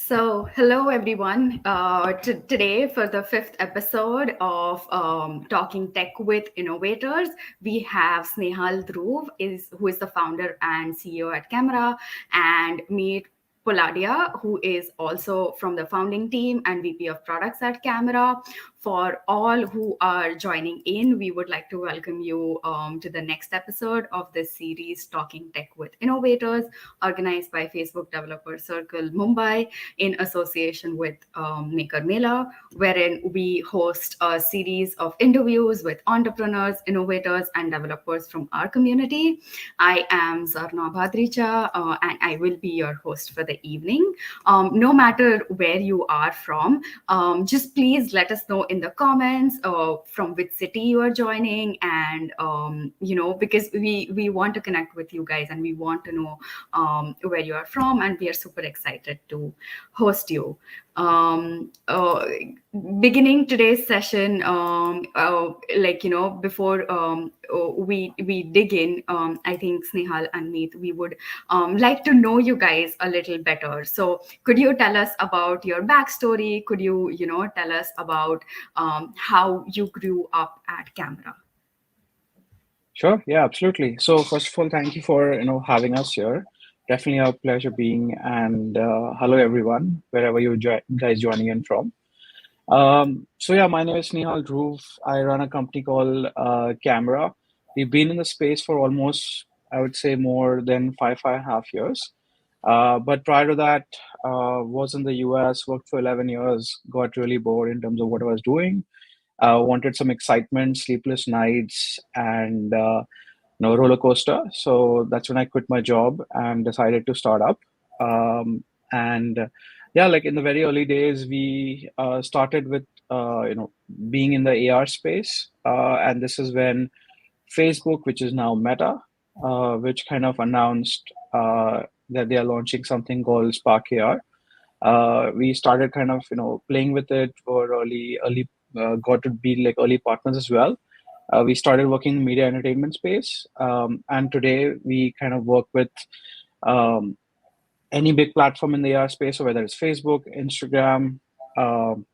Hello everyone. Today, for the fifth episode of Talking Tech with Innovators, we have Snehal Dhruv, who is the founder and CEO at Cameraah, and meet Poladia, who is also from the founding team and VP of Products at Cameraah. For all who are joining in, we would like to welcome you to the next episode of this series, Talking Tech with Innovators, organized by Facebook Developer Circle Mumbai in association with Maker Mela, wherein we host a series of interviews with entrepreneurs, innovators, and developers from our community. I am Zarna Bhadricha, and I will be your host for the evening. No matter where you are from, just please let us know in the comments from which city you are joining, and because we want to connect with you guys and we want to know where you are from, and we are super excited to host you. Um, uh, Beginning today's session, before we dig in, I think Snehal and Meet, we would like to know you guys a little better. So, could you tell us about your backstory? Could you, tell us about how you grew up at Camera? Sure. Yeah, absolutely. So first of all, thank you for having us here. Definitely a pleasure being, and hello everyone, wherever you guys joining in from. So yeah, my name is Nihal Dhruv. I run a company called Cameraah. We've been in the space for almost, I would say, more than five and a half years. But prior to that, was in the US, worked for 11 years, got really bored in terms of what I was doing. Wanted some excitement, sleepless nights, and roller coaster. So that's when I quit my job and decided to start up. And yeah, like in the very early days, we started with being in the AR space, and this is when Facebook, which is now Meta, which kind of announced that they are launching something called Spark AR. We started kind of playing with it for early got to be like early partners as well. We started working in media entertainment space, and today we kind of work with um, any big platform in the AR space, so whether it's Facebook, Instagram, um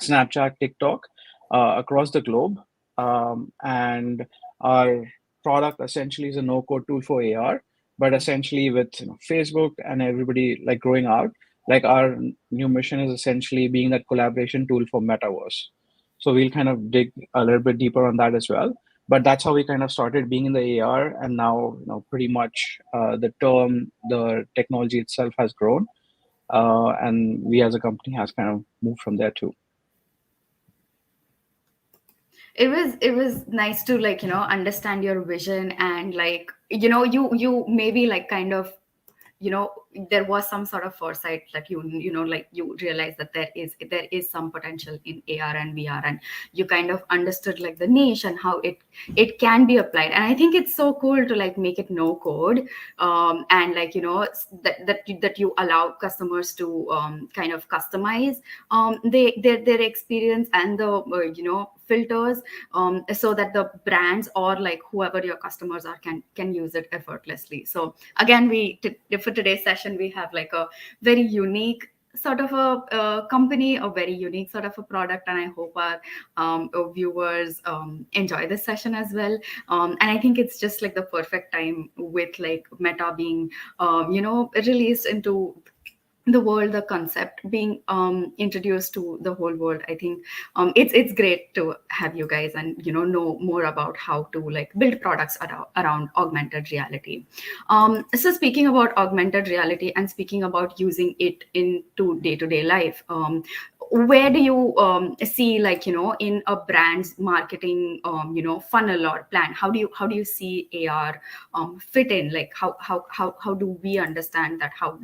Snapchat, TikTok, across the globe. And our product essentially is a no-code tool for AR, but essentially with Facebook and everybody like growing out, like our new mission is essentially being that collaboration tool for metaverse. So we'll kind of dig a little bit deeper on that as well. But that's how we kind of started being in the AR, and now pretty much the technology itself has grown, and we as a company has kind of moved from there too. It was nice to understand your vision, and you maybe like kind of you know there was some sort of foresight that you realize that there is some potential in AR and VR, and you kind of understood like the niche and how it can be applied. And I think it's so cool to like make it no code, and that you allow customers to kind of customize their experience and the filters, so that the brands or like whoever your customers are can use it effortlessly. So again, for today's session, we have like a very unique sort of a company, a very unique sort of a product, and I hope our viewers enjoy this session as well. And I think it's just like the perfect time with like Meta being released into the world, the concept being introduced to the whole world. I think it's great to have you guys and know more about how to like build products around augmented reality. So speaking about augmented reality and speaking about using it into day-to-day life, where do you see, like in a brand's marketing funnel or plan, how do you see AR fit in? Like how do we understand that? How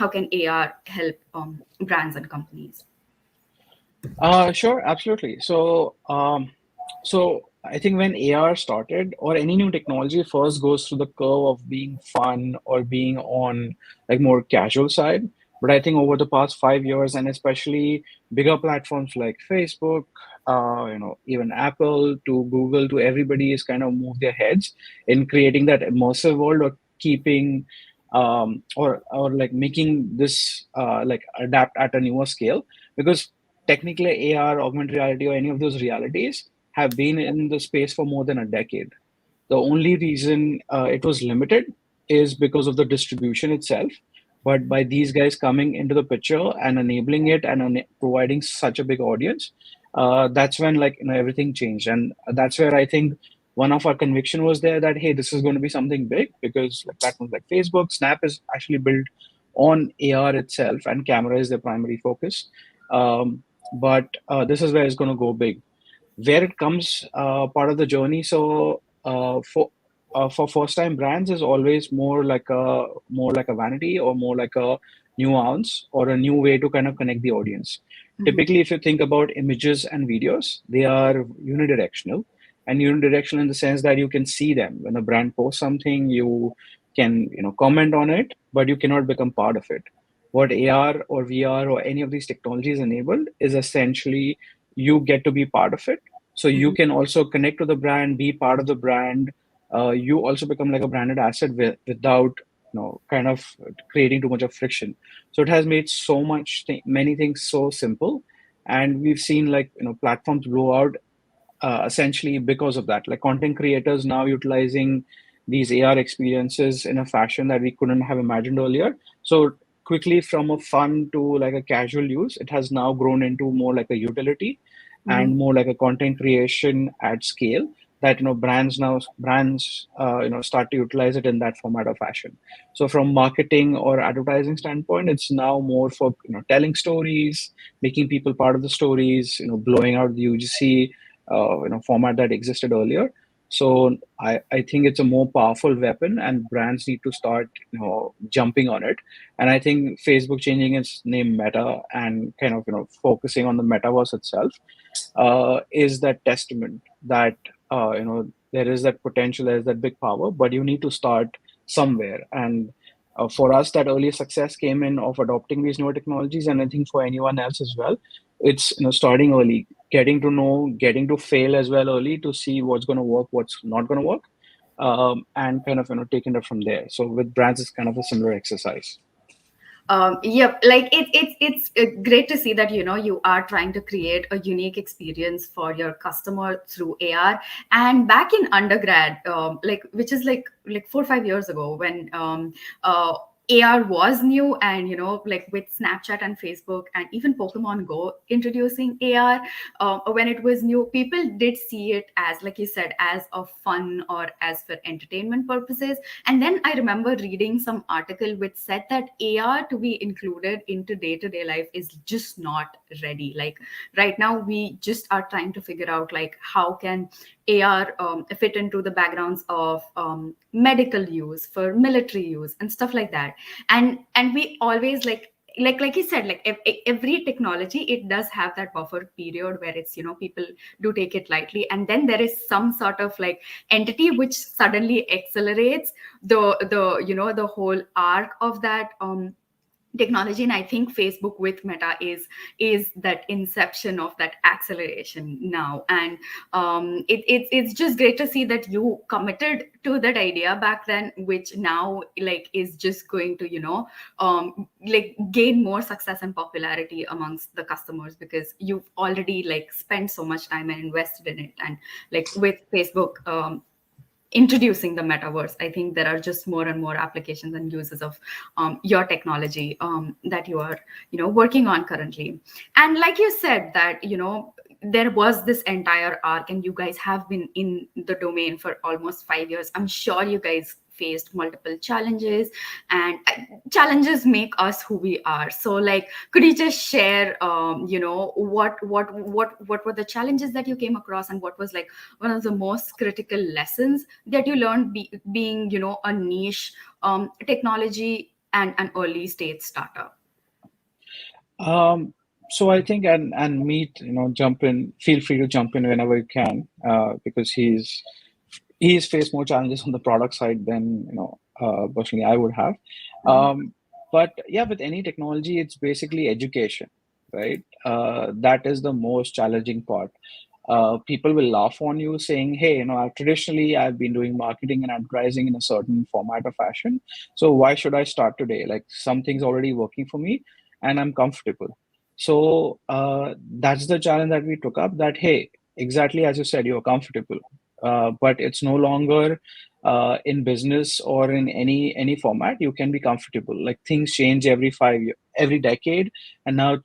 can AR help brands and companies? Sure, absolutely. So I think when AR started, or any new technology first goes through the curve of being fun or being on like more casual side. But I think over the past 5 years, and especially bigger platforms like Facebook, even Apple to Google to everybody is kind of moved their heads in creating that immersive world or keeping or like making this like adapt at a newer scale, because technically AR, augmented reality, or any of those realities have been in the space for more than a decade. The only reason it was limited is because of the distribution itself. But by these guys coming into the picture and enabling it and providing such a big audience, that's when, like, everything changed. And that's where I think one of our conviction was there, that hey, this is going to be something big, because like platforms like Facebook, Snap is actually built on AR itself, and camera is their primary focus. But this is where it's going to go big. Where it comes part of the journey. So for first time brands is always more like a vanity, or more like a nuance, or a new way to kind of connect the audience. Mhm. Typically, if you think about images and videos, they are unidirectional. And unidirectional in the sense that you can see them. When a brand posts something, you can comment on it, but you cannot become part of it. What AR or VR or any of these technologies enabled is essentially you get to be part of it. So you Mhm. can also connect to the brand, be part of the brand. You also become like a branded asset without kind of creating too much of friction. So it has made many things so simple, and we've seen, like, platforms blow out essentially because of that. Like content creators now utilizing these AR experiences in a fashion that we couldn't have imagined earlier. So quickly, from a fun to like a casual use, it has now grown into more like a utility Mhm. and more like a content creation at scale, that brands start to utilize it in that format of fashion. So from marketing or advertising standpoint, it's now more for telling stories, making people part of the stories, blowing out the UGC format that existed earlier. So I think it's a more powerful weapon, and brands need to start jumping on it. And I think Facebook changing its name Meta and kind of focusing on the metaverse itself is that testament that there is that potential, there is that big power, but you need to start somewhere. And for us, that early success came in of adopting these newer technologies, and I think for anyone else as well, it's starting early, getting to know, getting to fail as well early, to see what's going to work, what's not going to work, and kind of taking it from there. So with brands, it's kind of a similar exercise. Yep, like it's great to see that you are trying to create a unique experience for your customer through AR. And back in undergrad, like which is like 4 or 5 years ago, when AR was new, and like with Snapchat and Facebook and even Pokemon Go introducing AR, when it was new, people did see it as, like you said, as a fun or as for entertainment purposes. And then I remember reading some article which said that AR to be included into day to day life is just not ready. Like right now, we just are trying to figure out like how can AR fit into the backgrounds of medical use, for military use, and stuff like that. And we always like you said, like every technology, it does have that buffer period where it's people do take it lightly, and then there is some sort of like entity which suddenly accelerates the whole arc of that technology. And I think Facebook with Meta is that inception of that acceleration now. And it's just great to see that you committed to that idea back then, which now like is just going to like gain more success and popularity amongst the customers, because you've already like spent so much time and invested in it. And like with Facebook introducing the metaverse, I think there are just more and more applications and uses of your technology that you are working on currently. And like you said that there was this entire arc, and you guys have been in the domain for almost 5 years. I'm sure you guys faced multiple challenges, and challenges make us who we are. So like, could you just share what were the challenges that you came across, and what was like one of the most critical lessons that you learned, being a niche technology and an early stage startup? Um, so I think, and Meet, jump in. Feel free to jump in whenever you can, because he's faced more challenges on the product side than personally I would have. Mhm. But yeah, with any technology, it's basically education, right? That is the most challenging part. people will laugh on you saying, hey, traditionally I've been doing marketing and advertising in a certain format or fashion. So why should I start today? Like something's already working for me and I'm comfortable. So that's the challenge that we took up, that, hey, exactly as you said, you're comfortable, but it's no longer in business or in any format. You can be comfortable. Like things change every 5 years, every decade, and now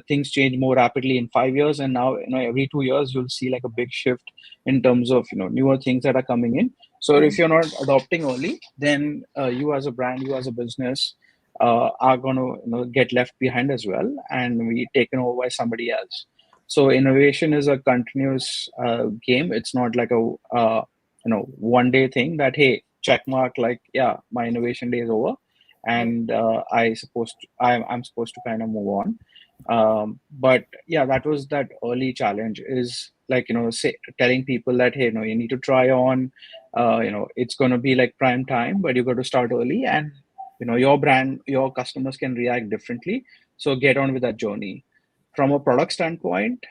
things change more rapidly in 5 years, and now every 2 years you'll see like a big shift in terms of newer things that are coming in. So if you're not adopting early, then you as a brand, you as a business, are going to get left behind as well, and be taken over by somebody else. So innovation is a continuous game. It's not like a one day thing that, hey, check mark, like, yeah, my innovation day is over, Yep. and I'm supposed to kind of move on. But yeah, that was that early challenge, is like, telling people that, hey, you need to try on, it's going to be like prime time, but you got to start early, and your brand, your customers can react differently. So get on with that journey. From a product standpoint,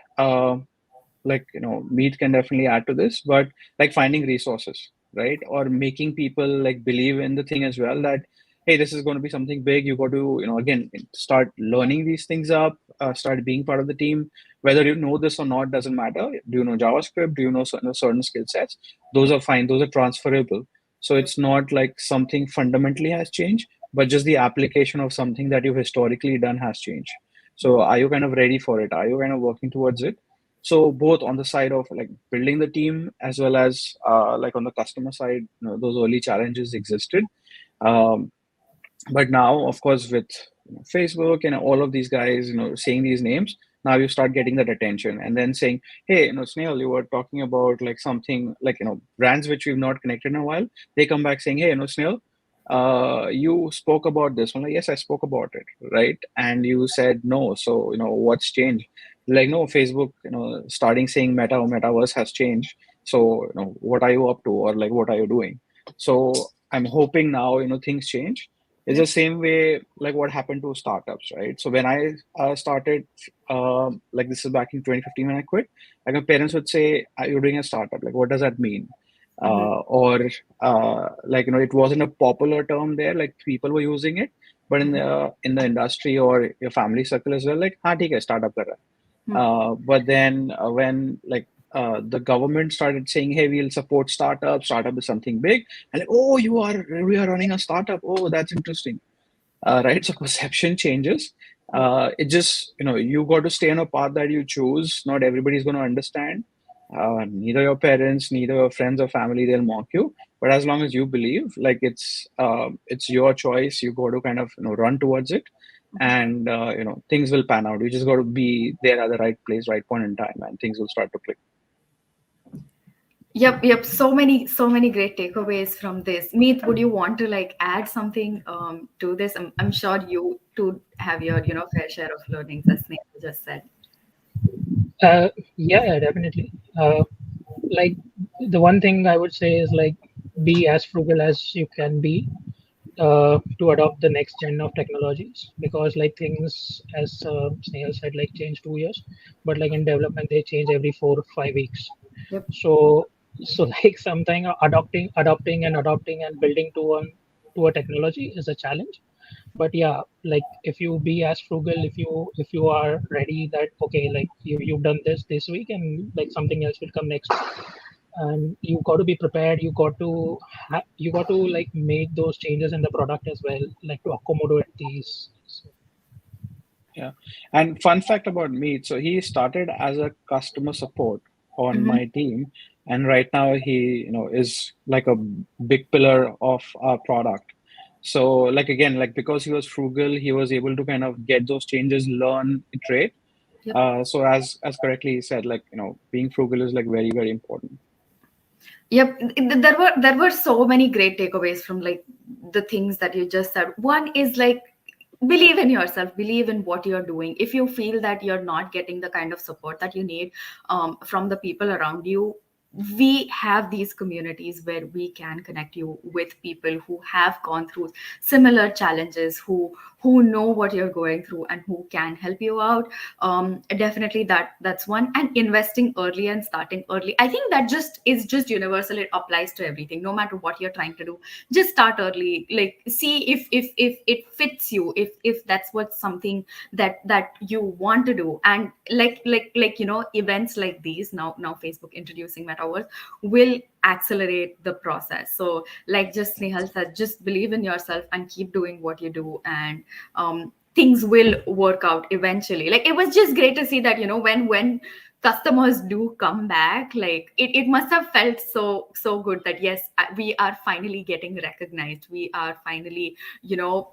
like, Meet can definitely add to this, but like finding resources, right? Or making people like believe in the thing as well, that, hey, this is going to be something big. You got to, again, start learning these things up, start being part of the team. Whether you know this or not doesn't matter. Do you know JavaScript? Do you know certain skill sets? Those are fine, those are transferable. So Yep. it's not like something fundamentally has changed, but just the application of something that you've historically done has changed. So are you kind of ready for it? Are you kind of working towards it? So both on the side of like building the team, as well as like on the customer side, those early challenges existed. Um, but now, of course, with Facebook and all of these guys, saying these names, now you start getting that attention, and then saying, hey, Snail, you were talking about like something like, brands which we've not connected in a while. They come back saying, hey, Snail, you spoke about this. I'm like, yes, I spoke about it, right? And you said no. So, what's changed? Like, no, Facebook, starting saying meta or metaverse has changed. So, what are you up to, or like, what are you doing? So I'm hoping now, things change. It's the Yep. same way like what happened to startups, right? So when I started, like this is back in 2015 when I quit, like my parents would say, you're doing a startup. Like, what does that mean? Mm-hmm. Or like, it wasn't a popular term there, like people were using it, but in the industry or your family circle as well, like, हाँ ठीक है, startup कर रहा है. But then when like the government started saying, hey, we'll support startups, startup is something big, and like, oh, we are running a startup. Oh, that's interesting. Right? So perception changes. Yep. It just, you got to stay on a path that you choose. Not everybody's going to understand. Neither your parents, neither your friends or family, they'll mock you. But as long as you believe, like it's your choice, you got to kind of run towards it, and things will pan out. You just got to be there at the right place, right point in time, and things will start to click. Yep, yep. So many great takeaways from this. Meet, would you want to like add something to this? I'm sure you too have your fair share of learnings, as Neha just said. Yeah, yeah, definitely. Like the one thing I would say is like be as frugal as you can be to adopt the next gen of technologies, because like things, as Snail said, like change 2 years, but like in development they change every 4 or 5 weeks. Yep. So so like something adopting and adopting and building to a technology is a challenge. But yeah, like if you be as frugal, if you are ready that okay, like you've done this week and like something else will come next week, and you got to be prepared, you got to like make those changes in the product as well, like to accommodate these. So, Yeah. And fun fact about Meet, so he started as a customer support on Mm-hmm. my team, and right now he, is like a big pillar of our product. So like again, like because he was frugal, he was able to kind of get those changes, learn, iterate. Yep. So as correctly he said, like, being frugal is like very, very important. Yep. There were so many great takeaways from like the things that you just said. One is like believe in yourself, believe in what you're doing. If you feel that you're not getting the kind of support that you need from the people around you, we have these communities where we can connect you with people who have gone through similar challenges, who know what you're going through and who can help you out. Definitely that's one. And investing early and starting early, I think that just universal. It applies to everything, no matter what you're trying to do. Just start early, like see if it fits you, if that's what something that you want to do. And events like these, now Facebook introducing metaverse, will accelerate the process. So like just Snehal said, just believe in yourself and keep doing what you do, and things will work out eventually. Like it was just great to see that, when customers do come back, like it must have felt so good that yes, we are finally getting recognized, we are finally,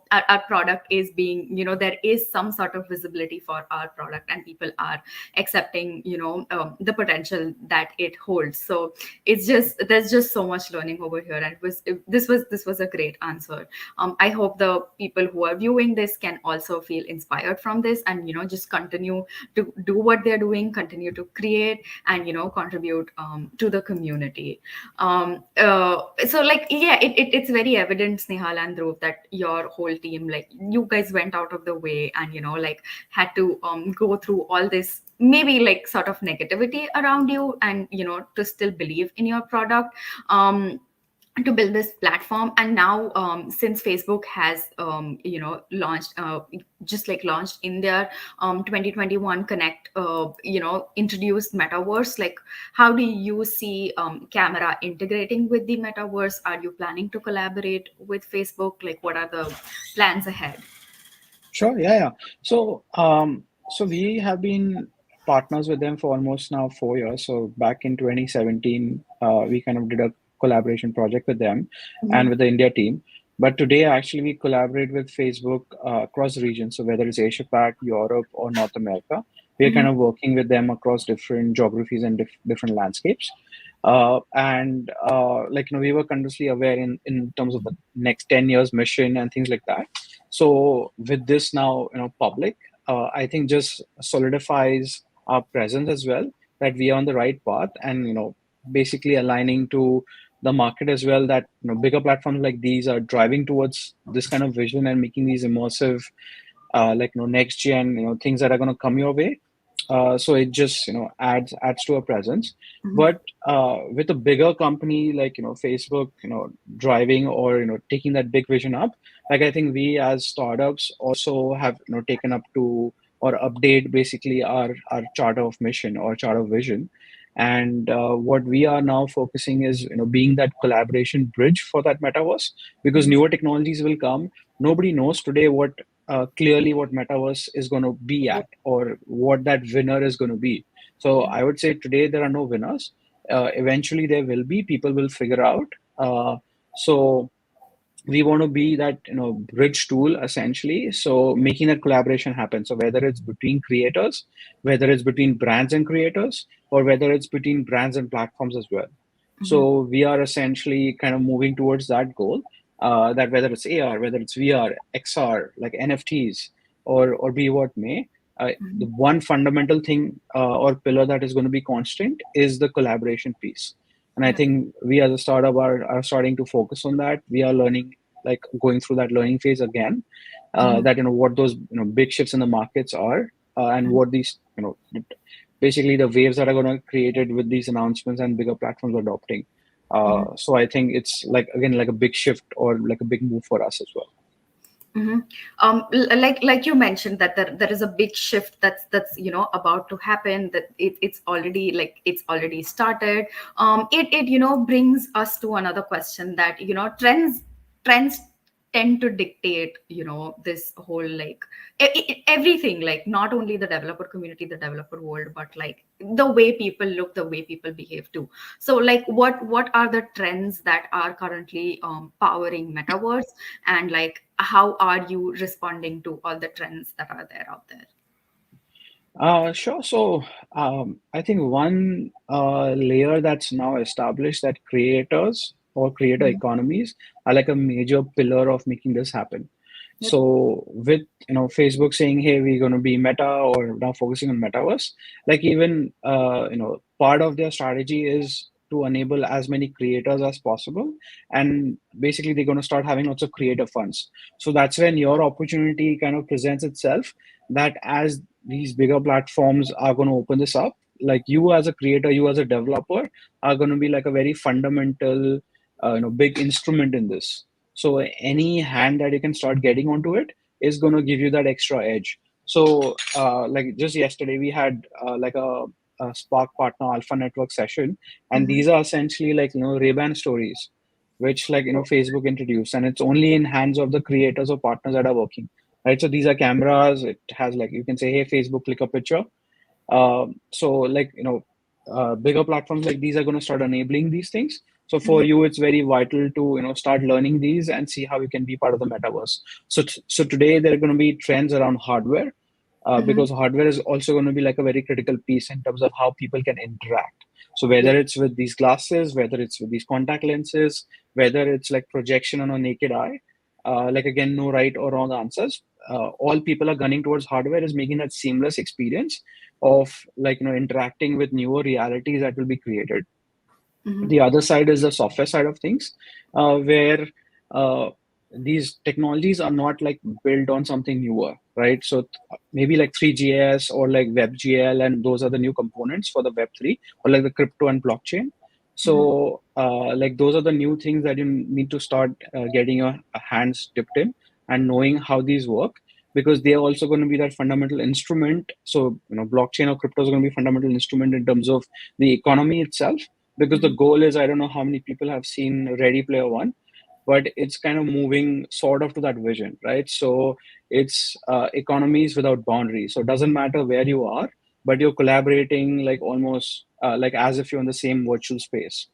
our product is being, there is some sort of visibility for our product, and people are accepting, the potential that it holds. So it's just, there's just so much learning over here. And this was a great answer. I hope the people who are viewing this can also feel inspired from this, and just continue to do what they're doing, continue to create, and contribute to the community. So like, yeah, it's very evident, Snehal and Dhruv, that your whole team, like you guys went out of the way and like had to go through all this, maybe like sort of negativity around you, and to still believe in your product, to build this platform. And now, since Facebook has launched, launched in their 2021 Connect, introduced metaverse, like how do you see Cameraah integrating with the metaverse? Are you planning to collaborate with Facebook? Like what are the plans ahead? Sure. Yeah. Yeah. So we have been partners with them for almost now 4 years. So back in 2017, we kind of did a collaboration project with them and Mhm. with the India team. But today, actually, we collaborate with Facebook across the region. So whether it's Asia Pac, Europe, or North America, we are kind Mhm. of working with them across different geographies and different landscapes. And like we were continuously aware in terms of the next 10 years mission and things like that. So with this now, public, I think just solidifies our presence as well, that we are on the right path, and basically aligning to the market as well, that bigger platforms like these are driving towards this kind of vision and making these immersive, like next gen, things that are going to come your way. So it just adds to a presence. Mhm. But with a bigger company like Facebook, driving or taking that big vision up, like I think we as startups also have taken up to or update basically our charter of mission or charter of vision. And what we are now focusing is being that collaboration bridge for that metaverse, because Mhm. newer technologies will come. Nobody knows today what clearly what metaverse is going to be Yeah. at, or what that winner is going to be. So I would say today there are no winners. Eventually there will be, people will figure out. So we want to be that bridge tool essentially, so making that collaboration happen. So whether it's between creators, whether it's between brands and creators, or whether it's between brands and platforms as well. Mhm. So we are essentially kind of moving towards that goal, that whether it's AR, whether it's VR, XR, like NFTs, or be what may, the Mhm. one fundamental thing or pillar that is going to be constant is the collaboration piece. And I Yeah. think we as a startup are starting to focus on that. We are learning, like going through that learning phase again, Mhm. that what those big shifts in the markets are, and Mhm. what these basically the waves that are going to created with these announcements and bigger platforms adopting. Mhm. So I think it's like again like a big shift or like a big move for us as well. Mhm. Like you mentioned that there is a big shift that's about to happen, that it's already, like it's already started. It brings us to another question, that trends tend to dictate this whole, like everything, like not only the developer community, the developer world, but like the way people look, the way people behave too. So like what are the trends that are currently powering metaverse, and like how are you responding to all the trends that are there out there? Sure. So I think one layer that's now established, that creators or creator Mhm. economies are like a major pillar of making this happen. Yep. So with Facebook saying, "Hey, we're going to be Meta or now focusing on metaverse," like even part of their strategy is to enable as many creators as possible, and basically they're going to start having lots of creator funds. So that's when your opportunity kind of presents itself, that as these bigger platforms are going to open this up, like you as a creator, you as a developer are going to be like a very fundamental big instrument in this. So any hand that you can start getting onto it is going to give you that extra edge. So like just yesterday we had like a Spark Partner Alpha Network session, and Mm-hmm. these are essentially like Ray-Ban stories, which like Facebook introduced, and it's only in hands of the creators or partners that are working, right? So these are cameras. It has like, you can say, hey Facebook, click a picture. So like bigger platforms like these are going to start enabling these things. So for you, it's very vital to start learning these and see how you can be part of the metaverse. So today there are going to be trends around hardware, Mm-hmm. because hardware is also going to be like a very critical piece in terms of how people can interact. So Yeah. whether it's with these glasses, whether it's with these contact lenses, whether it's like projection on a naked eye, like again, no right or wrong answers. All people are gunning towards hardware is making that seamless experience of like interacting with newer realities that will be created. Mm-hmm. The other side is the software side of things, where uh, these technologies are not like built on something newer, right? So maybe like 3GS or like WebGL, and those are the new components for the Web3 or like the crypto and blockchain. Mm-hmm. So like those are the new things that you need to start getting your hands dipped in and knowing how these work, because they're also going to be that fundamental instrument. So blockchain or crypto is going to be fundamental instrument in terms of the economy itself, because the Mm-hmm. goal is, I don't know how many people have seen Ready Player One, but it's kind of moving sort of to that vision, right? So it's economies without boundaries. So it doesn't matter where you are, but you're collaborating like almost like as if you're in the same virtual space.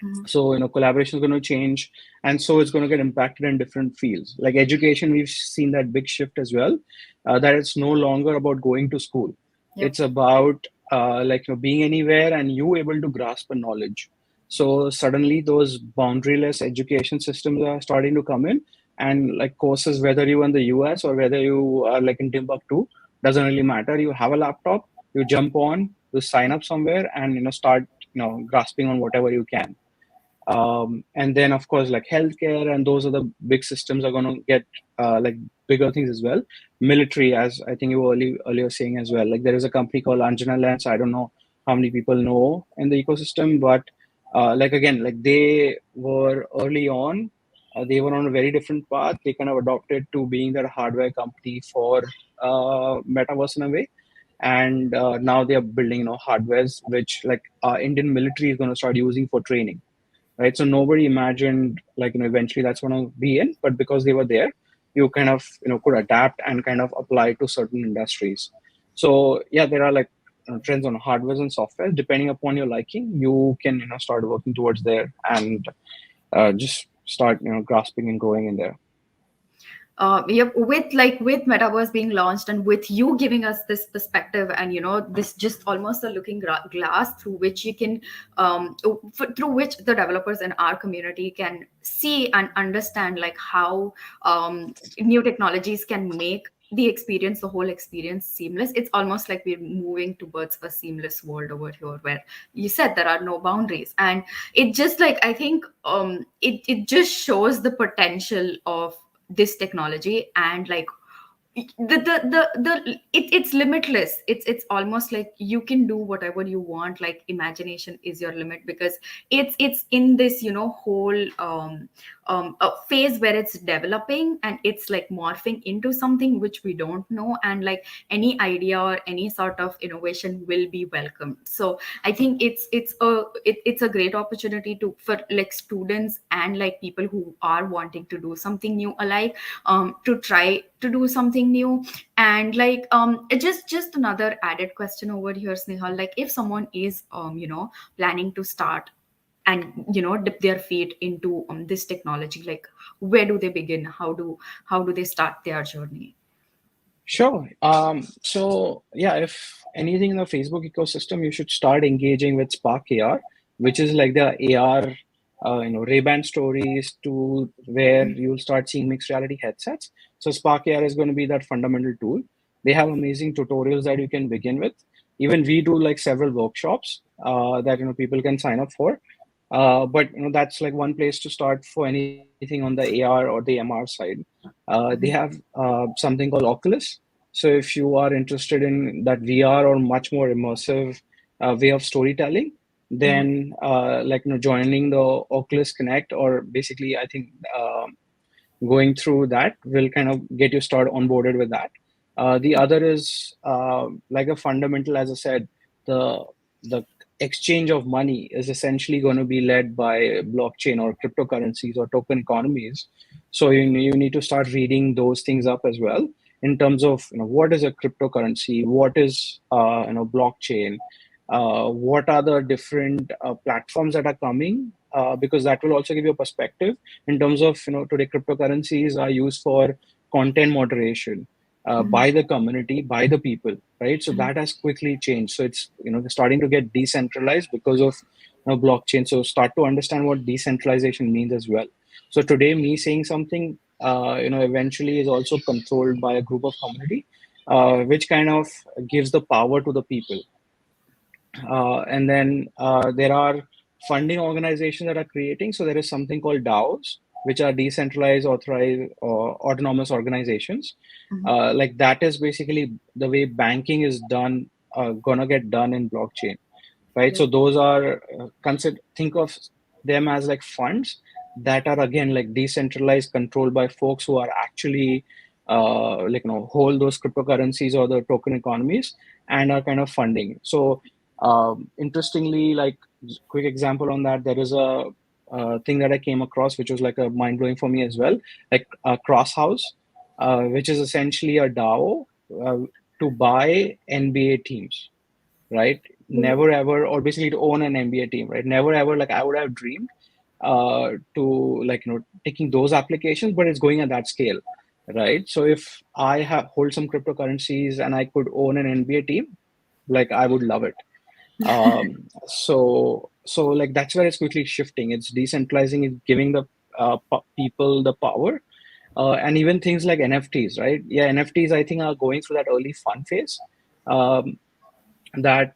Mm-hmm. So collaboration is going to change, and so it's going to get impacted in different fields. Like education, we've seen that big shift as well, that it's no longer about going to school. Yep. It's about like being anywhere and you able to grasp a knowledge. So suddenly those boundaryless education systems are starting to come in, and like courses, whether you're in the US or whether you are like in Timbuktu, doesn't really matter. You have a laptop, you jump on, you sign up somewhere, and start grasping on whatever you can. And then of course like healthcare and those are the big systems are going to get like bigger things as well. Military, as I think you were earlier saying as well, like there is a company called Anjana Lens. I don't know how many people know in the ecosystem, but like again, like they were early on, they were on a very different path. They kind of adopted to being that hardware company for metaverse in a way, and now they are building hardwares which like Indian military is going to start using for training, right? So nobody imagined like eventually that's going to be in, but because they were there, you kind of could adapt and kind of apply to certain industries. So yeah, there are like trends on hardware and software. Depending upon your liking, you can start working towards there and just start grasping and growing in there. Yep, with metaverse being launched and with you giving us this perspective, and this just almost a looking glass through which you can through which the developers in our community can see and understand like how new technologies can make the whole experience seamless. It's almost like we're moving towards a seamless world over here, where you said there are no boundaries, and it just like, I think it just shows the potential of this technology. And like it's limitless. It's almost like you can do whatever you want. Like imagination is your limit, because it's in this whole a phase where it's developing, and it's like morphing into something which we don't know. And like any idea or any sort of innovation will be welcomed. So I think it's a great opportunity to for like students and like people who are wanting to do something new alike, to try to do something new. And like just another added question over here, Snehal, like if someone is planning to start and dip their feet into this technology, like where do they begin? How do they start their journey? Sure. So yeah, if anything in the Facebook ecosystem, you should start engaging with Spark AR, which is like the AR, Ray-Ban stories, to where you'll start seeing mixed reality headsets. So Spark AR is going to be that fundamental tool. They have amazing tutorials that you can begin with. Even we do like several workshops that people can sign up for. But that's like one place to start for anything on the AR or the MR side. They have something called Oculus. So if you are interested in that VR or much more immersive way of storytelling, then joining the Oculus Connect, or basically I think going through that will kind of get you started onboarded with that. The other is like a fundamental, as I said, the exchange of money is essentially going to be led by blockchain or cryptocurrencies or token economies. So you need to start reading those things up as well in terms of what is a cryptocurrency, what is blockchain, what are the different platforms that are coming, because that will also give you a perspective in terms of today cryptocurrencies are used for content moderation by the community, by the people, right? So that has quickly changed. So it's starting to get decentralized because of blockchain. So start to understand what decentralization means as well. So today me saying something eventually is also controlled by a group of community, which kind of gives the power to the people. And then there are funding organizations that are creating. So there is something called DAOs, which are decentralized, authorized, or autonomous organizations. Like that is basically the way banking is done, gonna get done in blockchain, right? Yep. So those are think of them as like funds that are again like decentralized, controlled by folks who are actually hold those cryptocurrencies or the token economies and are kind of funding. So interestingly, like quick example on that, there is a thing that I came across which was like a mind blowing for me as well, like Crosshouse, which is essentially a DAO uh, to buy NBA teams, right? Never ever, or basically to own an NBA team, right? Never ever, like I would have dreamed to taking those applications, but it's going at that scale, right? So if I have hold some cryptocurrencies and I could own an NBA team, like I would love it. So like that's where it's quickly shifting. It's decentralizing, it's giving the people the power, and even things like NFTs, right? Yeah, NFTs I think are going through that early fun phase. Um, that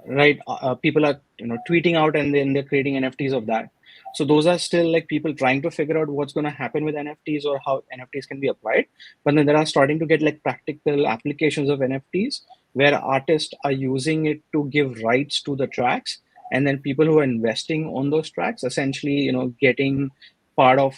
right People are tweeting out and then they're creating NFTs of that. So those are still like people trying to figure out what's going to happen with NFTs or how NFTs can be applied. But then there are starting to get like practical applications of NFTs where artists are using it to give rights to the tracks, and then people who are investing on those tracks essentially getting part of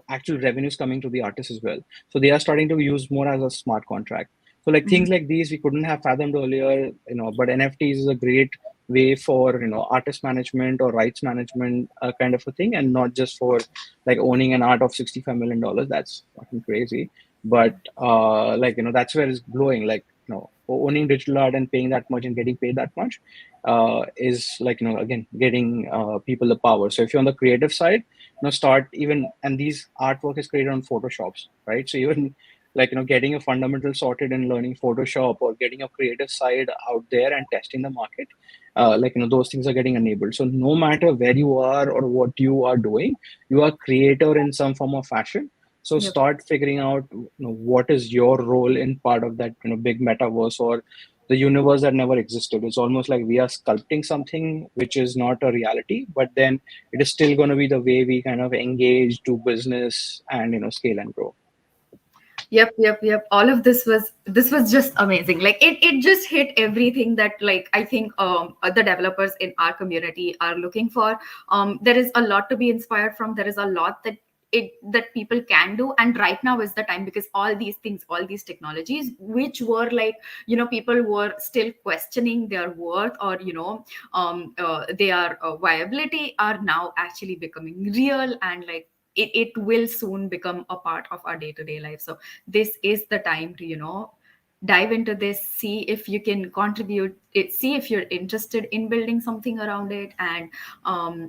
actual revenues coming to the artist as well. So they are starting to use more as a smart contract. So like things like these we couldn't have fathomed earlier, but NFTs is a great way for artist management or rights management kind of a thing, and not just for like owning an art of $65 million. That's fucking crazy. But that's where it's blowing. Like owning digital art and paying that much and getting paid that much is like again getting people the power. So if you're on the creative side, start even, and these artwork is created on Photoshops, right? So even like getting a fundamental sorted and learning Photoshop or getting a creative side out there and testing the market, those things are getting enabled. So no matter where you are or what you are doing, you are creator in some form of fashion. So Yep. start figuring out what is your role in part of that big metaverse or the universe that never existed. It's almost like we are sculpting something which is not a reality, but then it is still going to be the way we kind of engage, do business, and scale and grow. Yep. All of this was just amazing. Like it just hit everything that like I think the developers in our community are looking for. There is a lot to be inspired from. There is a lot that people can do, and right now is the time, because all these things, all these technologies which were like people were still questioning their worth, or their viability, are now actually becoming real, and like it will soon become a part of our day-to-day life. So this is the time to dive into this, see if you can contribute, see if you're interested in building something around it, and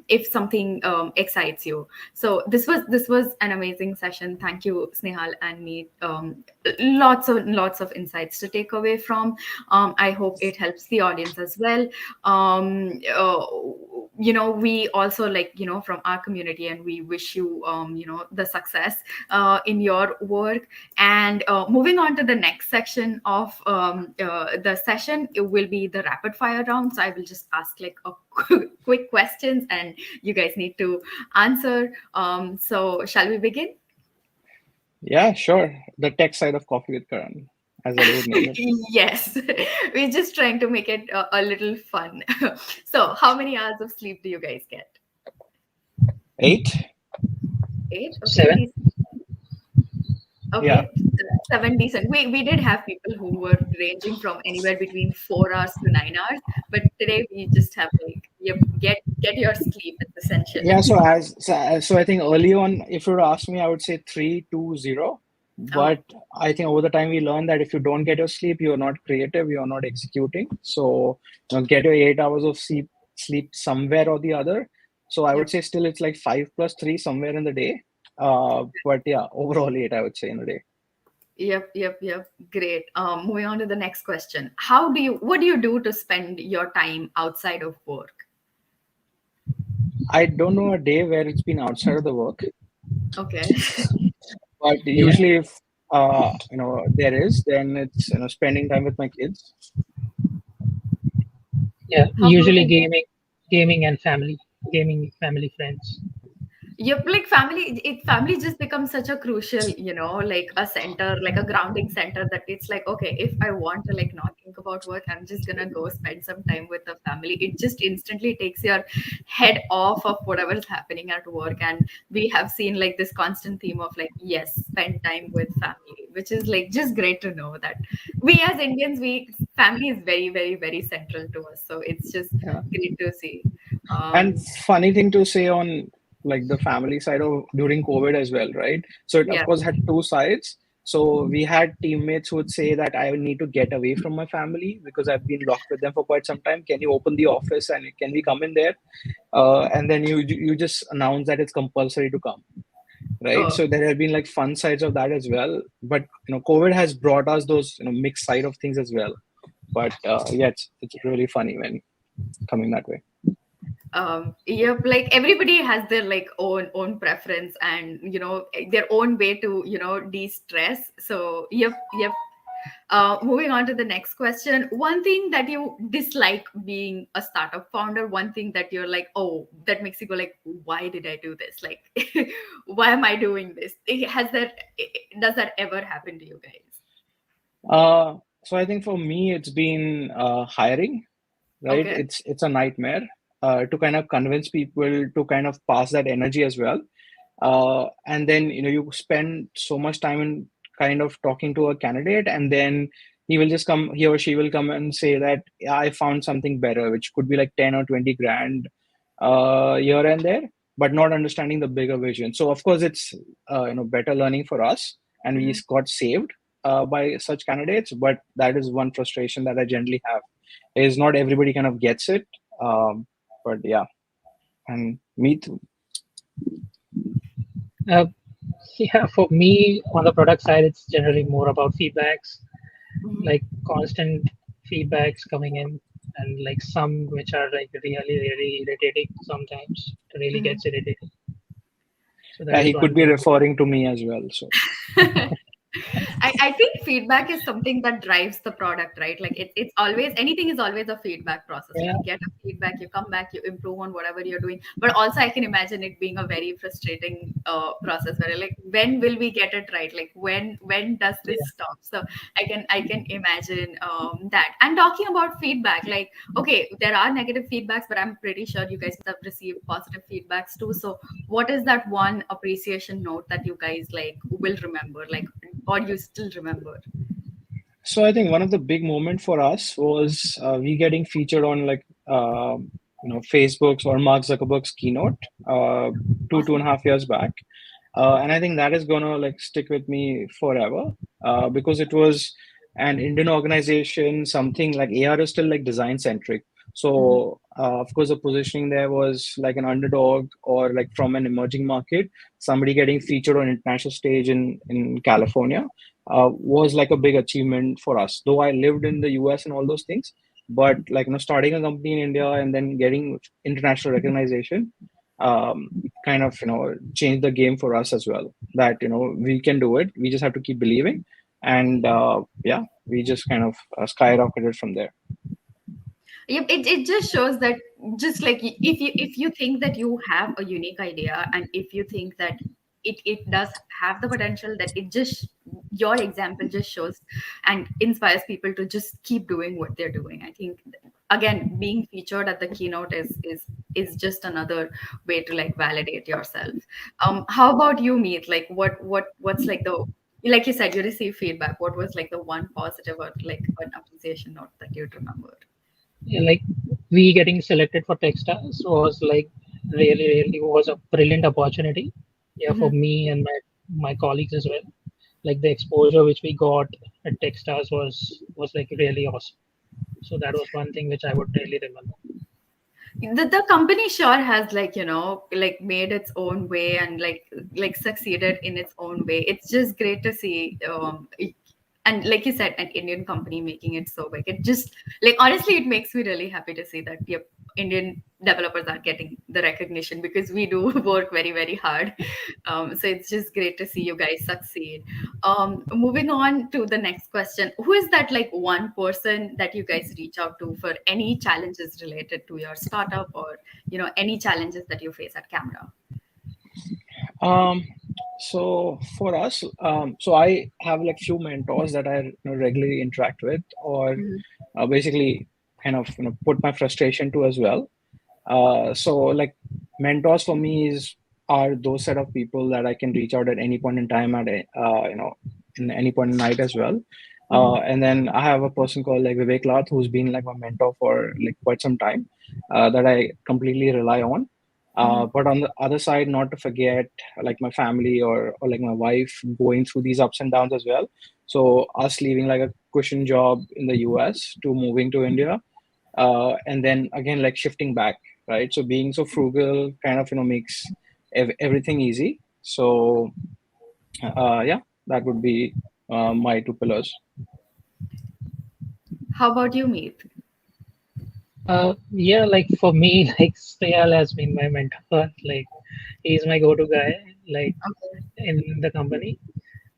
if something excites you. So this was an amazing session. Thank you, Snehal and Meet. Lots of insights to take away from. I hope it helps the audience as well. We also, from our community, and we wish you the success in your work. And moving on to the next section of the session, it will be the rapid fire round. So I will just ask like a quick questions, and you guys need to answer. So shall we begin? Yeah, sure. The tech side of Coffee with Karan, as I would name it. Yes, we're just trying to make it a little fun. So how many hours of sleep do you guys get? 8. 8. Okay. 7. Okay, Yeah. 7 decent. We did have people who were ranging from anywhere between 4 hours to 9 hours, but today we just have like, yep, get your sleep. It's essential. Yeah. So I think early on, if you were to ask me, I would say 3-2-0. Oh, But I think over the time we learned that if you don't get your sleep, you're not creative, you're not executing. So get your 8 hours of sleep somewhere or the other. So I would yep, say still it's like 5 + 3 somewhere in the day. But yeah, overall 8, I would say, in a day. yep. Great. Moving on to the next question. What do you do to spend your time outside of work? I don't know a day where it's been outside of the work, Okay. but Yeah. usually if there is, then it's spending time with my kids. Yeah. How about Usually you? gaming and family friends. Yep, like family just becomes such a crucial, like a center, like a grounding center, that it's like, okay, if I want to like not think about work, I'm just gonna go spend some time with the family. It just instantly takes your head off of whatever is happening at work. And we have seen like this constant theme of like, yes, spend time with family, which is like just great to know that we as Indians, we family is very, very, very central to us. So it's just Yeah. great to see. And Um, funny thing to say on like the family side of during COVID as well, right? So it of yeah. course had two sides. So we had teammates who would say that I need to get away from my family because I've been locked with them for quite some time. Can you open the office and can we come in there? And then you just announce that it's compulsory to come, right? Oh. So there have been like fun sides of that as well. But COVID has brought us those mixed side of things as well. But yeah, it's really funny when coming that way. Yep, like everybody has their like own preference, and their own way to de-stress. So yep. Moving on to the next question. One thing that you dislike being a startup founder, one thing that you're like, oh, that makes you go like, why did I do this? Like, why am I doing this? Does that ever happen to you guys? So I think for me, it's been hiring, right? Okay. It's a nightmare to kind of convince people to kind of pass that energy as well. And then you spend so much time in kind of talking to a candidate, and then he or she will come and say that, yeah, I found something better, which could be like 10 or 20 grand here and there, but not understanding the bigger vision. So of course it's better learning for us, and we Mhm. got saved by such candidates. But that is one frustration that I generally have, is not everybody kind of gets it. But yeah, and me too. Uh, yeah, for me on the product side, it's generally more about feedbacks, Mhm. like constant feedbacks coming in, and like some which are like really, really irritating sometimes. It really Mhm. gets irritating. So that Yeah, is he one could be thing. referring to me as well. So I think feedback is something that drives the product, right? Like it's always, anything is always a feedback process. Yeah, You get a feedback, you come back, you improve on whatever you're doing. But also, I can imagine it being a very frustrating process where you're like, when will we get it right? Like when does this yeah, stop? So I can imagine that. And talking about feedback, like, okay, there are negative feedbacks, but I'm pretty sure you guys have received positive feedbacks too. So what is that one appreciation note that you guys like will remember, like, or you still remember? So I think one of the big moment for us was we getting featured on like Facebook's or Mark Zuckerberg's keynote two and Awesome. a half years back, and I think that is gonna like stick with me forever because it was and Indian organization, something like AR is still like design centric. Mhm. So of course, the positioning there was like an underdog or like from an emerging market, somebody getting featured on international stage in California was like a big achievement for us. Though I lived in the US and all those things, but like starting a company in India and then getting international recognition kind of changed the game for us as well. That we can do it. We just have to keep believing, and yeah, we just kind of skyrocketed from there. Yep, it just shows that, just like, if you think that you have a unique idea, and if you think that it does have the potential, that it just, your example just shows and inspires people to just keep doing what they're doing. I think, again, being featured at the keynote is just another way to like validate yourself. How about you, Meet? Like, what's like the, like you said, you received feedback. What was like the one positive or like an appreciation note that you'd remember? Yeah, like we getting selected for Techstars was like really was a brilliant opportunity. Yeah, for Mhm. me and my colleagues as well. Like the exposure which we got at Techstars was like really awesome. So that was one thing which I would really remember. The company sure has, like, like made its own way, and like succeeded in its own way. It's just great to see, and like you said, an Indian company making it so big. It just, like, honestly, it makes me really happy to see that, yep, Indian developers are getting the recognition, because we do work very, very hard. So it's just great to see you guys succeed. Moving on to the next question: who is that like one person that you guys reach out to for any challenges related to your startup, or any challenges that you face at Camera? Um, so for us, so I have like few mentors that I regularly interact with, or Mhm. basically kind of put my frustration to as well. So like mentors for me are those set of people that I can reach out at any point in time at in any point in night as well. Mhm. And then I have a person called like Vivek Lath, who's been like my mentor for like quite some time, that I completely rely on. Mhm. But on the other side, not to forget like my family, or like my wife going through these ups and downs as well. So us leaving like a cushion job in the US to moving to India, and then again like shifting back, right? So being so frugal kind of makes everything easy. So yeah, that would be my two pillars. How about you, Meet? Yeah, like for me, like Stayal has been my mentor. Like he's my go-to guy, like Okay. in the company.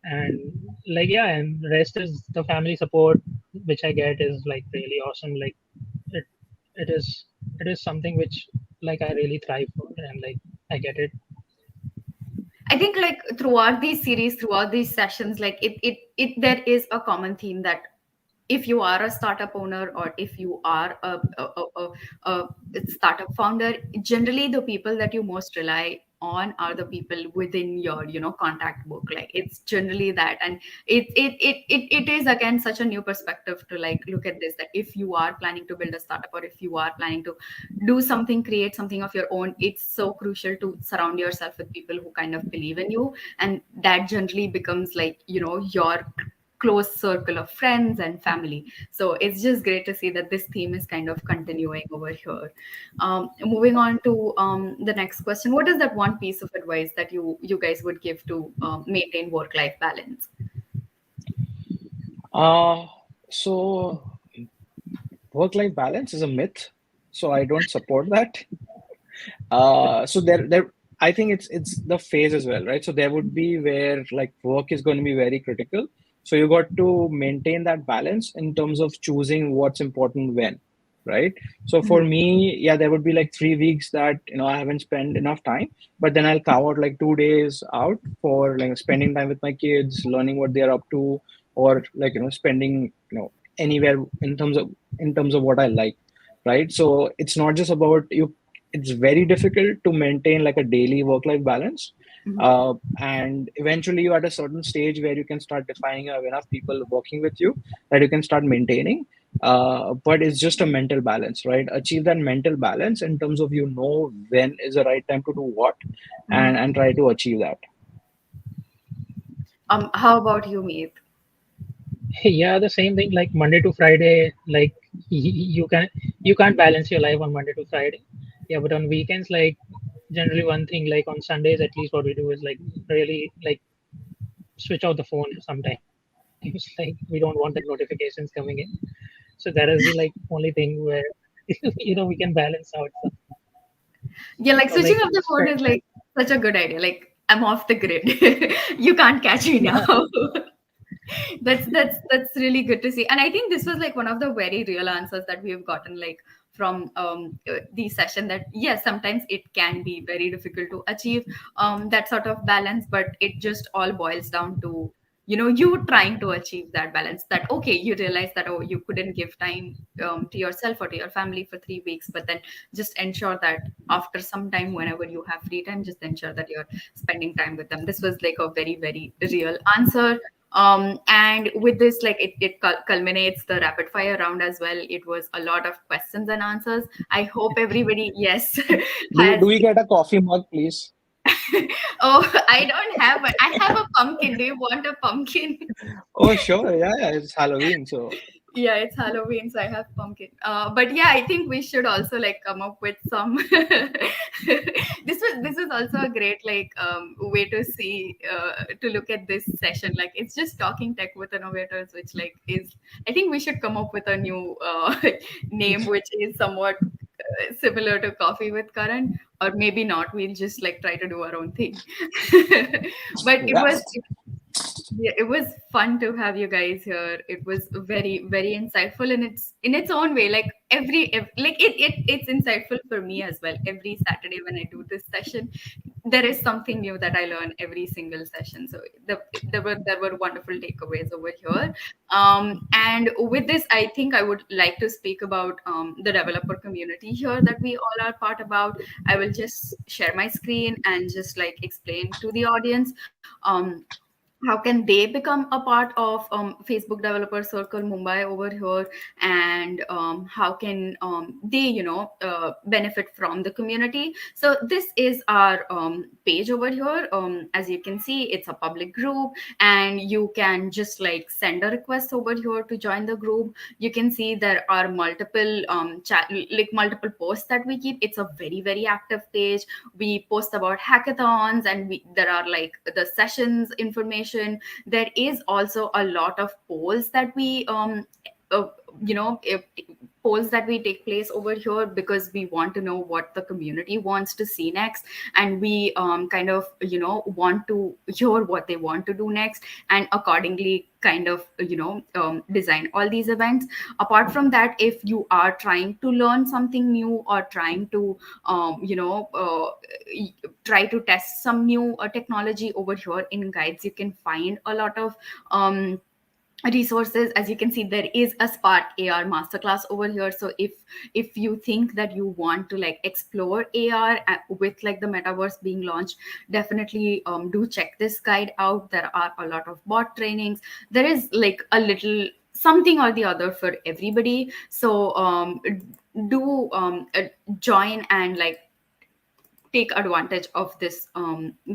And like yeah, and rest is the family support which I get is like really awesome. Like it it is it is something which like I really thrive for, and like I get it. I think, like, throughout these series, throughout these sessions, like, it there is a common theme that if you are a startup owner, or if you are a startup founder, generally the people that you most rely on are the people within your contact book. Like, it's generally that. And it is, again, such a new perspective to like look at this, that if you are planning to build a startup, or if you are planning to do something, create something of your own, it's so crucial to surround yourself with people who kind of believe in you. And that generally becomes like your close circle of friends and family. So it's just great to see that this theme is kind of continuing over here. Moving on to the next question: what is that one piece of advice that you guys would give to maintain work life balance? uh, so work life balance is a myth, so I don't support that. So there I think it's the phase as well, right? So there would be where like work is going to be very critical, so you got to maintain that balance in terms of choosing what's important when, right? So for Mhm. me, yeah, there would be like 3 weeks that I haven't spent enough time, but then I'll carve out like 2 days out for like spending time with my kids, learning what they're up to, or like spending anywhere in terms of what I like, right? So it's not just about you. It's very difficult to maintain like a daily work life balance, Mhm. and eventually you're at a certain stage where you can start defining enough people working with you that you can start maintaining, but it's just a mental balance, right? Achieve that mental balance in terms of when is the right time to do what, and Mhm. try to achieve that. How about you, Meet? Yeah, the same thing like Monday to Friday, like you can't balance your life on Monday to Friday. Yeah, but on weekends, like generally one thing like on Sundays at least what we do is like really like switch out the phone sometimes. Like we don't want that notifications coming in. So that is the like only thing where we can balance out some, Yeah, like or like switching off the phone spend is like such a good idea. Like I'm off the grid. You can't catch me yeah now. That's really good to see. And I think this was like one of the very real answers that we have gotten like from the session, that yes, sometimes it can be very difficult to achieve that sort of balance, but it just all boils down to you trying to achieve that balance. That okay, you realize that, oh, you couldn't give time to yourself or to your family for 3 weeks, but then just ensure that after some time, whenever you have free time, just ensure that you're spending time with them. This was like a very very real answer. And with this, like it culminates the rapid fire round as well. It was a lot of questions and answers. I hope everybody, yes, Do has. we get a coffee mug, please? Oh, I don't have it. I have a pumpkin. Do you want a pumpkin? Oh, sure. Yeah, yeah, it's Halloween, so Yeah, it's Halloween, so I have pumpkin. But yeah, I think we should also like come up with some. This is also a great like way to see to look at this session. Like it's just talking tech with innovators, which like is, I think we should come up with a new name which is somewhat similar to Coffee with Karan, or maybe not. We'll just like try to do our own thing. But it yeah. was, yeah, it was fun to have you guys here. It was very, very insightful in its own way. Like like it's insightful for me as well. Every Saturday when I do this session, there is something new that I learn every single session. So there were wonderful takeaways over here. And with this, I think I would like to speak about the developer community here that we all are part about. I will just share my screen and just like explain to the audience. How can they become a part of Facebook Developer Circle Mumbai over here, and how can they benefit from the community. So this is our page over here. As you can see, it's a public group, and you can just like send a request over here to join the group. You can see there are multiple chat, like multiple posts that we keep. It's a very very active page. We post about hackathons, and there are like the sessions information. There is also a lot of polls that we uh, you know if, polls that we take place over here, because we want to know what the community wants to see next, and we kind of want to hear what they want to do next, and accordingly kind of design all these events. Apart from that, if you are trying to learn something new, or trying to try to test some new technology, over here in guides you can find a lot of resources. As you can see, there is a Spark AR masterclass over here. So if you think that you want to like explore AR with like the metaverse being launched, definitely do check this guide out. There are a lot of bot trainings. There is like a little something or the other for everybody. So do join and like take advantage of this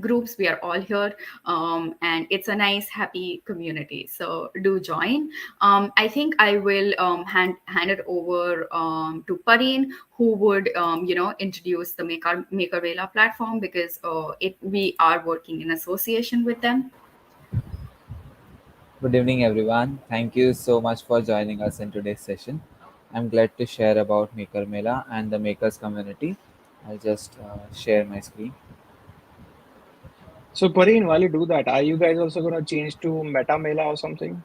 groups. We are all here, and it's a nice happy community, so do join. I think I will hand it over to Pareen, who would introduce the Maker Vela platform, because we are working in association with them. Good evening, everyone. Thank you so much for joining us in today's session. I'm glad to share about Maker Mela and the Makers community. I'll just share my screen. So, Pareen, while you do that, are you guys also gonna change to Meta Mela or something?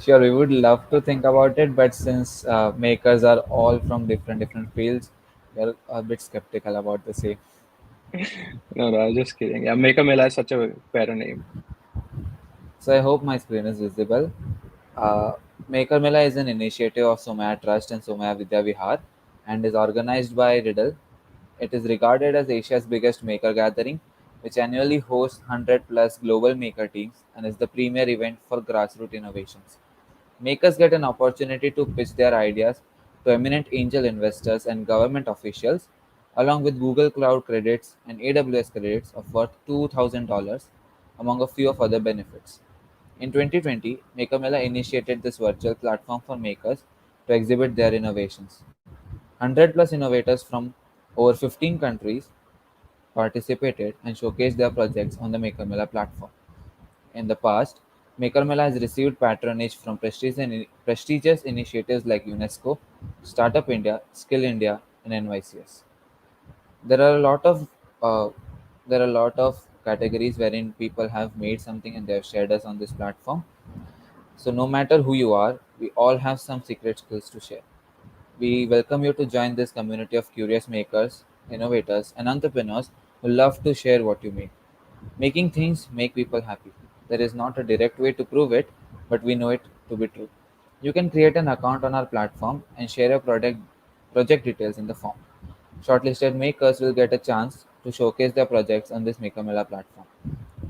Sure, we would love to think about it, but since makers are all from different fields, we're a bit skeptical about the same. No, no, I'm just kidding. Yeah, Meka Mela is such a better name. So I hope my screen is visible. Uh, Maker Mela is an initiative of Somaya Trust and Somaya Vidya Vihar and is organized by Riddle. It is regarded as Asia's biggest maker gathering, which annually hosts 100 plus global maker teams and is the premier event for grassroots innovations. Makers get an opportunity to pitch their ideas to eminent angel investors and government officials, along with Google Cloud credits and AWS credits of worth $2,000, among a few of other benefits. In 2020, Maker Mela initiated this virtual platform for makers to exhibit their innovations. 100 plus innovators from over 15 countries participated and showcased their projects on the Maker Mela platform. In the past, Maker Mela has received patronage from prestigious initiatives like UNESCO, Startup India, Skill India, and NYCS. There are a lot of uh, there are a lot of categories wherein people have made something and they have shared us on this platform. So no matter who you are, we all have some secret skills to share. We welcome you to join this community of curious makers, innovators, and entrepreneurs who love to share what you make. Making things make people happy. There is not a direct way to prove it, but we know it to be true. You can create an account on our platform and share your project details in the form. Shortlisted makers will get a chance to showcase their projects on this MakerMela platform.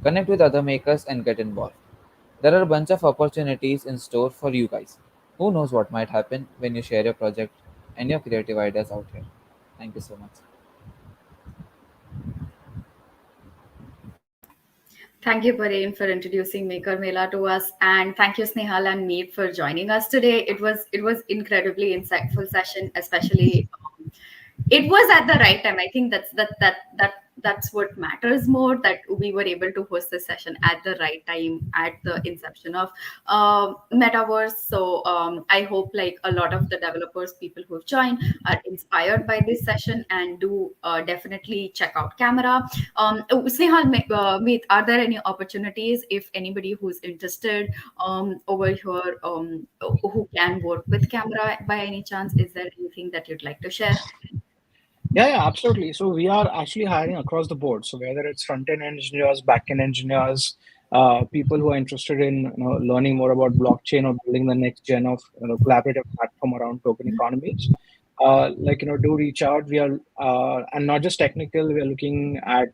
Connect with other makers and get involved. There are a bunch of opportunities in store for you guys. Who knows what might happen when you share your project and your creative ideas out here. Thank you so much. Thank you, Pareen, for introducing Maker Mela to us, and thank you, Snehal and Meet, for joining us today. It was incredibly insightful session, especially it was at the right time. I think that's what matters more, that we were able to host this session at the right time, at the inception of metaverse. So I hope like a lot of the developers, people who've joined, are inspired by this session and do definitely check out Camera. Snehal, Meet, are there any opportunities if anybody who's interested over here, who can work with Camera by any chance? Is there anything that you'd like to share? Yeah, absolutely. So we are actually hiring across the board. So whether it's front-end engineers, back-end engineers, people who are interested in learning more about blockchain or building the next gen of collaborative platform around token economies, do reach out. We are and not just technical. We are looking at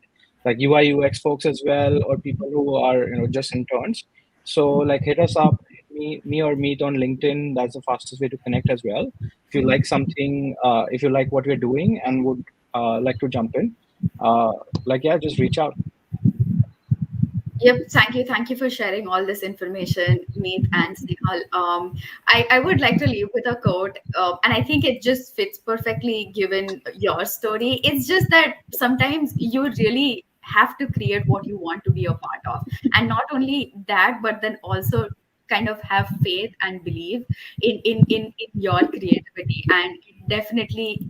like UI UX folks as well, or people who are just interns. So like hit us up, hit me or Meet on LinkedIn. That's the fastest way to connect as well. If you like something, if you like what we're doing and would like to jump in, uh, yeah, just reach out. Yep, thank you for sharing all this information, Meet and Snehal. I would like to leave with a quote, and I think it just fits perfectly given your story. It's just that sometimes you really have to create what you want to be a part of, and not only that, but then also kind of have faith and believe in your creativity, and it definitely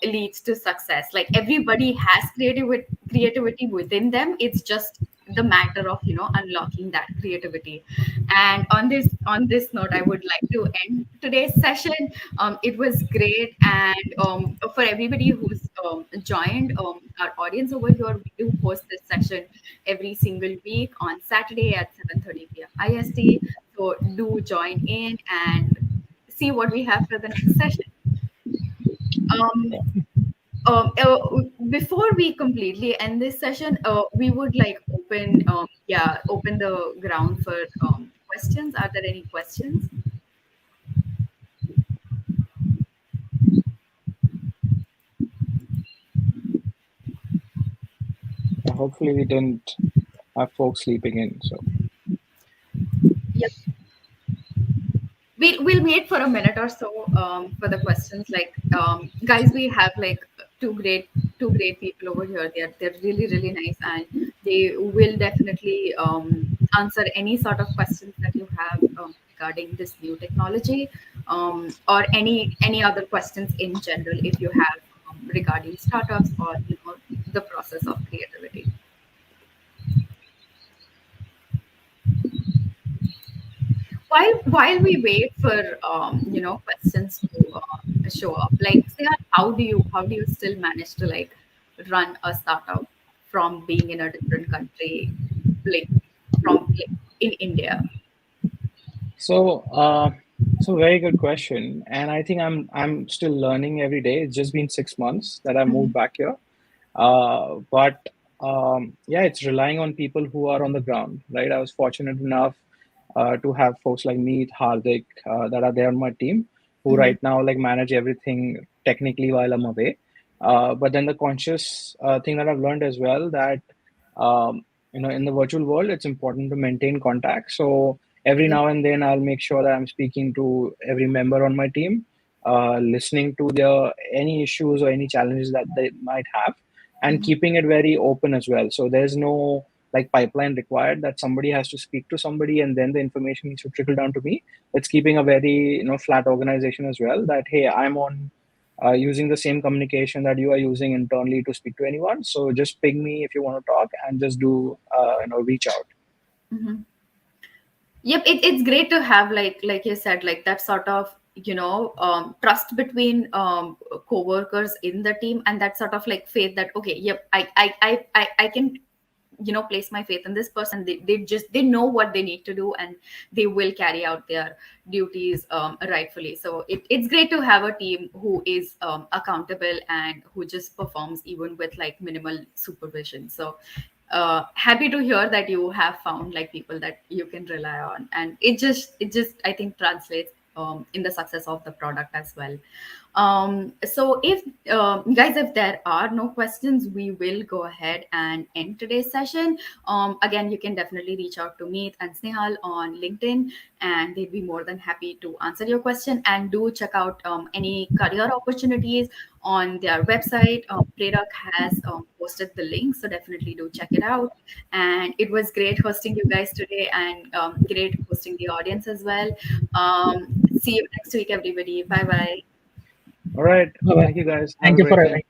leads to success. Like everybody has creativity within them. It's just the matter of unlocking that creativity. And on this note, I would like to end today's session. It was great, and for everybody who's joined, our audience over here, we do host this session every single week on Saturday at 7:30 p.m. IST. So do join in and see what we have for the next session. Um, Before we completely end this session, we would like open the ground for questions. Are there any questions? Hopefully, we didn't have folks sleeping in. So Yep. We'll wait for a minute or so for the questions. Like, guys, we have like two great people over here. They're really nice, and they will definitely answer any sort of questions that you have regarding this new technology, or any other questions in general if you have regarding startups or the process of creativity. While we wait for questions to show up, like Sneha, how do you still manage to like run a startup from being in a different country, like from like in India? so very good question, and I think I'm still learning every day. It's just been 6 months that I moved Mhm. back here. But yeah, it's relying on people who are on the ground, right? I was fortunate enough to have folks like me, Hardik, that are there on my team, who Mhm. right now like manage everything technically while I'm away. But then the conscious thing that I've learned as well, that um, in the virtual world, it's important to maintain contact. So every Yeah. now and then, I'll make sure that I'm speaking to every member on my team, listening to their any issues or any challenges that they might have, and Mhm. keeping it very open as well. So there's no like pipeline required that somebody has to speak to somebody and then the information needs to trickle down to me. It's keeping a very flat organization as well. That hey, I'm on using the same communication that you are using internally to speak to anyone. So just ping me if you want to talk, and just do reach out. Mhm. Yep, it's great to have, like you said, like that sort of trust between co-workers in the team, and that sort of like faith that okay, yep, I can place my faith in this person. They know what they need to do, and they will carry out their duties rightfully. So it's great to have a team who is accountable and who just performs even with like minimal supervision. So happy to hear that you have found like people that you can rely on, and it just I think translates in the success of the product as well. So if guys, if there are no questions, we will go ahead and end today's session. Again, you can definitely reach out to Meet and Snehal on LinkedIn, and they'd be more than happy to answer your question. And do check out any career opportunities on their website. Prerak has posted the link, so definitely do check it out. And it was great hosting you guys today, and great hosting the audience as well. See you next week, everybody. Bye bye. All right. Bye-bye. Thank you guys. Have Thank a you for great having day.